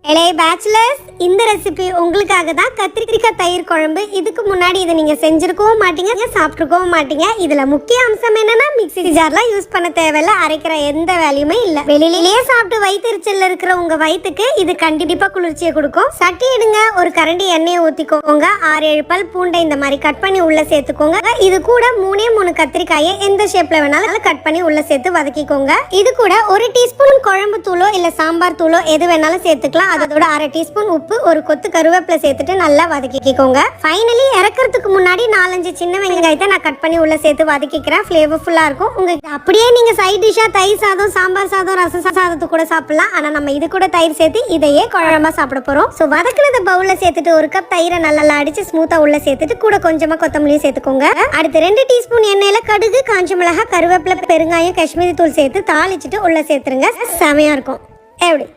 எலே bachelors, இந்த recipe உங்களுக்காக தான். கத்திரிக்காய் தயிர் குழம்பு. இதுக்கு முன்னாடி இதை நீங்க செஞ்சிருக்கவும் மாட்டீங்க, சாப்பிட்டுருக்கவும் மாட்டீங்க. இதுல முக்கிய அம்சம் என்னன்னா, மிக்ஸி ஜார்லாம் யூஸ் பண்ண தேவையில்ல, அரைக்கிற எந்த வேலையுமே இல்ல. வெளியிலேயே சாப்பிட்டு வயிற்றுச்சல்ல இருக்கிற உங்க வயிற்றுக்கு இது கண்டிப்பா குளிர்ச்சியை கொடுக்கும். சட்டி எடுங்க, ஒரு கரண்டி எண்ணெயை ஊத்திக்கோங்க. 6-7 பல் பூண்டை இந்த மாதிரி கட் பண்ணி உள்ள சேர்த்துக்கோங்க. இது கூட 3 கத்திரிக்காயை எந்த ஷேப்ல வேணாலும் கட் பண்ணி உள்ள சேர்த்து வதக்கிக்கோங்க. இது கூட 1 டீஸ்பூன் குழம்பு தூளோ இல்ல சாம்பார் தூளோ எது வேணாலும் சேர்த்துக்கலாம். அதோட 1/2 டீஸ்பூன் உப்பு, ஒரு கொத்து கருவேப்பிலை சேர்த்துட்டு நல்லா வதக்கிக்கோங்க. ஃபைனலி இறக்கிறதுக்கு முன்னாடி 4-5 சின்ன வெங்காயத்தை நான் கட் பண்ணி உள்ள சேர்த்து வதக்கிக்கிறேன். ஃப்ளேவர்ஃபுல்லா இருக்கும். உங்களுக்கு அப்படியே நீங்க சைட் டிஷ்ஷா தயிர் சாதம், சாம்பார் சாதம், ரசம் சாதத்துக்கு கூட சாப்பிடலாம். ஆனா நம்ம இது கூட தயிர் சேர்த்து இதையே குழம்பா சாப்பிட போறோம். ஸோ வதக்கினத பவுல்ல சேர்த்துட்டு 1 கப் தயிரை நல்லா அடிச்சு ஸ்மூத்தா உள்ள சேர்த்துட்டு கூட கொஞ்சமா கொத்தமல்லியும் சேர்த்துக்கோங்க. அடுத்து 2 டீஸ்பூன் எண்ணெயில கடுகு, காஞ்ச மிளகாய், கருவேப்பிலை, பெருங்காயம், காஷ்மீரி தூள் சேர்த்து தாளிச்சுட்டு உள்ள சேர்த்துருங்க. செமையா இருக்கும். எப்படி?